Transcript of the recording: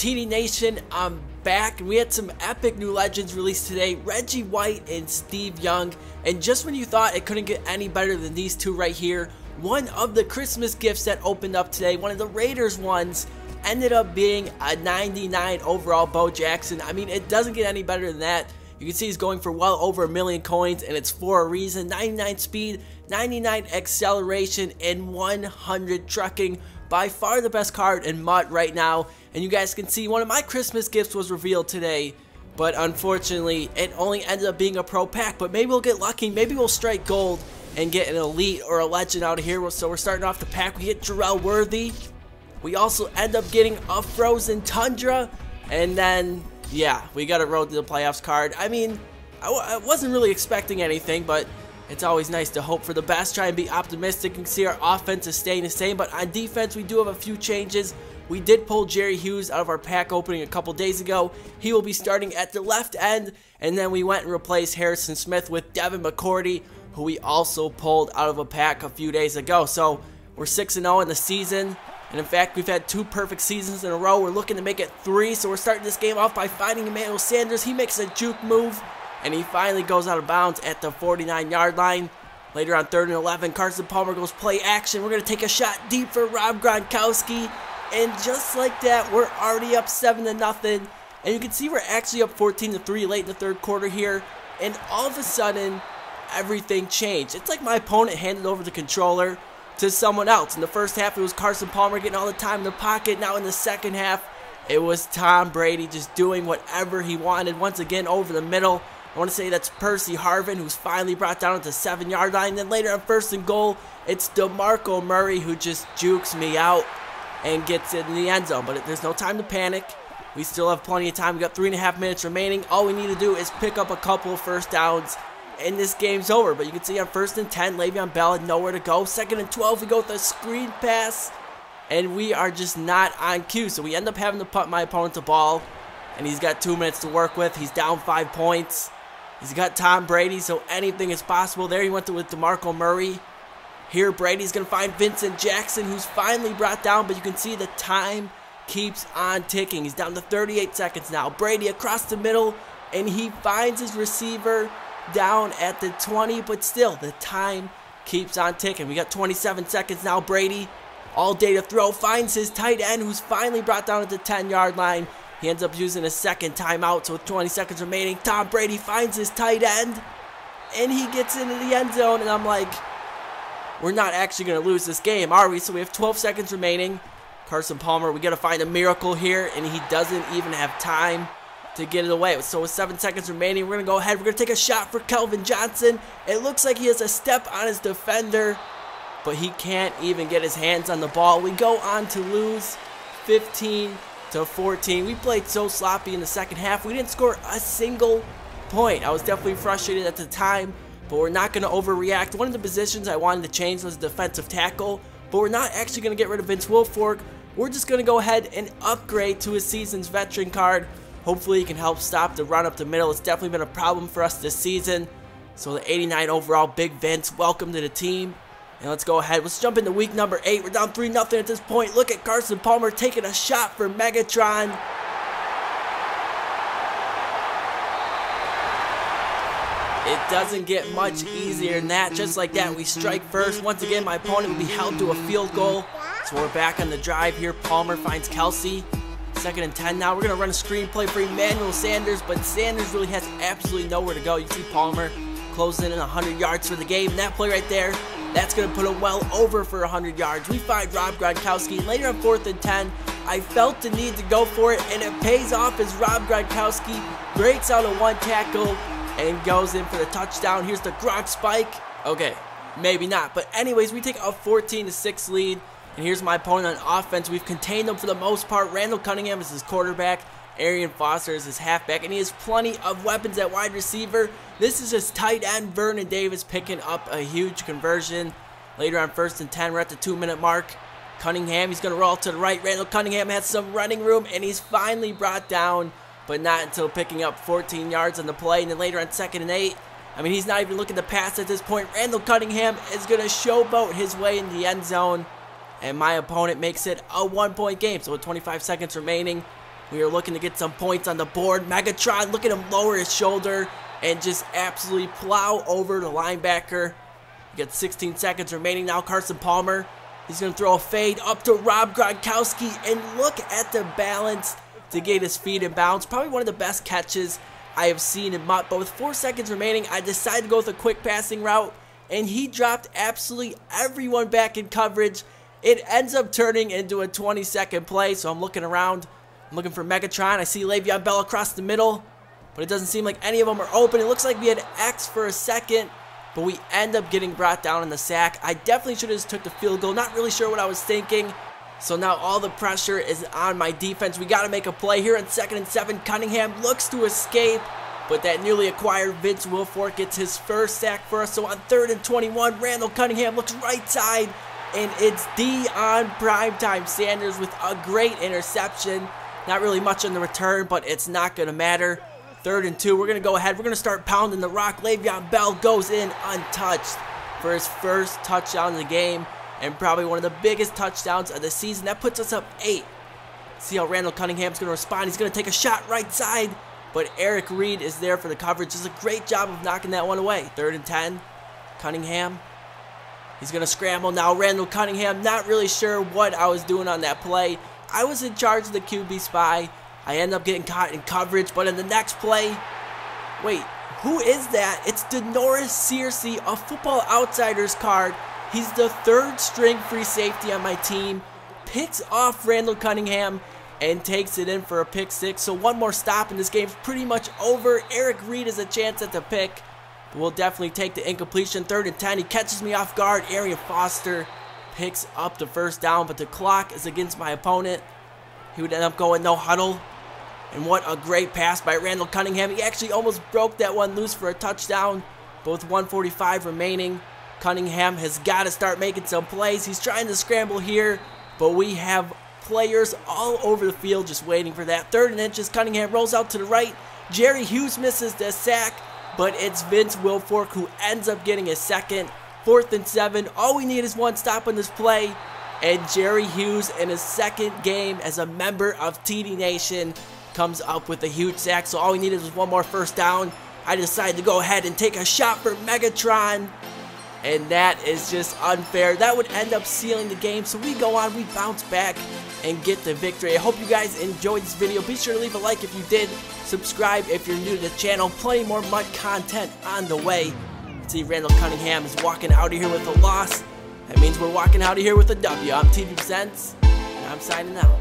TD Nation, I'm back, and we had some epic new legends released today, Reggie White and Steve Young. And just when you thought it couldn't get any better than these two right here, one of the Christmas gifts that opened up today, one of the Raiders ones, ended up being a 99 overall Bo Jackson. I mean, it doesn't get any better than that. You can see he's going for well over 1 million coins, and it's for a reason. 99 speed, 99 acceleration, and 100 trucking. By far the best card in MUT right now. And you guys can see one of my Christmas gifts was revealed today, but unfortunately it only ended up being a pro pack. But maybe we'll get lucky, maybe we'll strike gold and get an elite or a legend out of here. So we're starting off the pack. We get Jarrell Worthy. We also end up getting a Frozen Tundra, and then yeah, we got a Road to the Playoffs card. I mean, I wasn't really expecting anything, but it's always nice to hope for the best, try and be optimistic. You can see our offense is staying the same, but on defense we do have a few changes. We did pull Jerry Hughes out of our pack opening a couple days ago. He will be starting at the left end, and then we went and replaced Harrison Smith with Devin McCourty, who we also pulled out of a pack a few days ago. So we're 6-0 in the season, and in fact we've had 2 perfect seasons in a row. We're looking to make it 3, so we're starting this game off by finding Emmanuel Sanders. He makes a juke move, and he finally goes out of bounds at the 49-yard line. Later on 3rd and 11, Carson Palmer goes play action. We're going to take a shot deep for Rob Gronkowski. And just like that, we're already up 7-0. And you can see we're actually up 14-3 late in the 3rd quarter here. And all of a sudden, everything changed. It's like my opponent handed over the controller to someone else. In the first half, it was Carson Palmer getting all the time in the pocket. Now in the second half, it was Tom Brady just doing whatever he wanted. Once again, over the middle. I want to say that's Percy Harvin, who's finally brought down at the 7-yard line. Then later on 1st and goal, it's DeMarco Murray who just jukes me out and gets it in the end zone. But there's no time to panic. We still have plenty of time. We got 3.5 minutes remaining. All we need to do is pick up a couple of first downs, and this game's over. But you can see on 1st and 10, Le'Veon Bell had nowhere to go. 2nd and 12, we go with a screen pass, and we are just not on cue. So we end up having to punt my opponent the ball, and he's got 2 minutes to work with. He's down 5 points. He's got Tom Brady, so anything is possible. There he went with DeMarco Murray. Here Brady's going to find Vincent Jackson, who's finally brought down, but you can see the time keeps on ticking. He's down to 38 seconds now. Brady across the middle, and he finds his receiver down at the 20, but still, the time keeps on ticking. We got 27 seconds now. Brady, all day to throw, finds his tight end, who's finally brought down at the 10-yard line. He ends up using a second timeout, so with 20 seconds remaining, Tom Brady finds his tight end, and he gets into the end zone, and I'm like, we're not actually going to lose this game, are we? So we have 12 seconds remaining. Carson Palmer, we got to find a miracle here, and he doesn't even have time to get it away. So with 7 seconds remaining, we're going to go ahead. We're going to take a shot for Kelvin Johnson. It looks like he has a step on his defender, but he can't even get his hands on the ball. We go on to lose 15-14. We played so sloppy in the second half. We didn't score a single point. I was definitely frustrated at the time, but we're not going to overreact. One of the positions I wanted to change was defensive tackle, but we're not actually going to get rid of Vince Wilfork. We're just going to go ahead and upgrade to a season's veteran card. Hopefully he can help stop the run up the middle. It's definitely been a problem for us this season. So the 89 overall Big Vince, welcome to the team. And let's go ahead. Let's jump into week number 8. We're down 3-0 at this point. Look at Carson Palmer taking a shot for Megatron. It doesn't get much easier than that. Just like that, we strike first. Once again, my opponent will be held to a field goal. So we're back on the drive here. Palmer finds Kelsey. 2nd and 10 now. We're going to run a screen play for Emmanuel Sanders, but Sanders really has absolutely nowhere to go. You see Palmer closing in 100 yards for the game. That play right there, that's going to put him well over for 100 yards. We find Rob Gronkowski. Later on 4th and 10, I felt the need to go for it, and it pays off as Rob Gronkowski breaks out of 1 tackle and goes in for the touchdown. Here's the Gronk spike. Okay, maybe not. But anyways, we take a 14-6 lead. And here's my opponent on offense. We've contained them for the most part. Randall Cunningham is his quarterback. Arian Foster is his halfback. And he has plenty of weapons at wide receiver. This is his tight end, Vernon Davis, picking up a huge conversion. Later on 1st and 10, we're at the 2-minute mark. Cunningham, he's going to roll to the right. Randall Cunningham has some running room, and he's finally brought down, but not until picking up 14 yards on the play. And then later on 2nd and 8, I mean, he's not even looking to pass at this point. Randall Cunningham is going to showboat his way in the end zone, and my opponent makes it a 1-point game. So with 25 seconds remaining, We are looking to get some points on the board. Megatron, look at him lower his shoulder and just absolutely plow over the linebacker. We got 16 seconds remaining now. Carson Palmer, he's going to throw a fade up to Rob Gronkowski, and look at the balance to get his feet in bounds. Probably one of the best catches I have seen in MUT, but with 4 seconds remaining, I decided to go with a quick passing route, and he dropped absolutely everyone back in coverage. It ends up turning into a 20-second play, so I'm looking around. I'm looking for Megatron. I see Le'Veon Bell across the middle, but it doesn't seem like any of them are open. It looks like we had X for a second, but we end up getting brought down in the sack. I definitely should have just took the field goal. Not really sure what I was thinking. So now all the pressure is on my defense. We got to make a play here in 2nd and 7. Cunningham looks to escape, but that newly acquired Vince Wilfork gets his first sack for us. So on 3rd and 21, Randall Cunningham looks right side, and it's Deion Primetime Sanders with a great interception. Not really much on the return, but it's not going to matter. 3rd and 2, we're going to go ahead. We're going to start pounding the rock. Le'Veon Bell goes in untouched for his first touchdown of the game, and probably one of the biggest touchdowns of the season. That puts us up 8. See how Randall Cunningham's going to respond. He's going to take a shot right side, but Eric Reed is there for the coverage. Does a great job of knocking that one away. 3rd and 10, Cunningham. He's going to scramble now. Randall Cunningham, not really sure what I was doing on that play. I was in charge of the QB spy. I end up getting caught in coverage, but in the next play, wait, who is that? It's Denoris Searcy, a Football Outsiders card. He's the 3rd string free safety on my team. Picks off Randall Cunningham and takes it in for a pick 6. So one more stop and this game's pretty much over. Eric Reed has a chance at the pick, but we'll definitely take the incompletion. 3rd and 10, he catches me off guard. Arian Foster picks up the first down, but the clock is against my opponent. He would end up going no huddle. And what a great pass by Randall Cunningham. He actually almost broke that one loose for a touchdown, but with 1:45 remaining, Cunningham has got to start making some plays. He's trying to scramble here, but we have players all over the field just waiting for that. 3rd and inches, Cunningham rolls out to the right. Jerry Hughes misses the sack, but it's Vince Wilfork who ends up getting his second. 4th and 7, all we need is one stop on this play, and Jerry Hughes in his 2nd game as a member of TD Nation comes up with a huge sack. So all we needed was one more first down. I decided to go ahead and take a shot for Megatron, and that is just unfair. That would end up sealing the game. So we go on, we bounce back and get the victory. I hope you guys enjoyed this video. Be sure to leave a like if you did. Subscribe if you're new to the channel. Plenty more MUT content on the way. See, Randall Cunningham is walking out of here with a loss. That means we're walking out of here with a W. I'm TD Presents, and I'm signing out.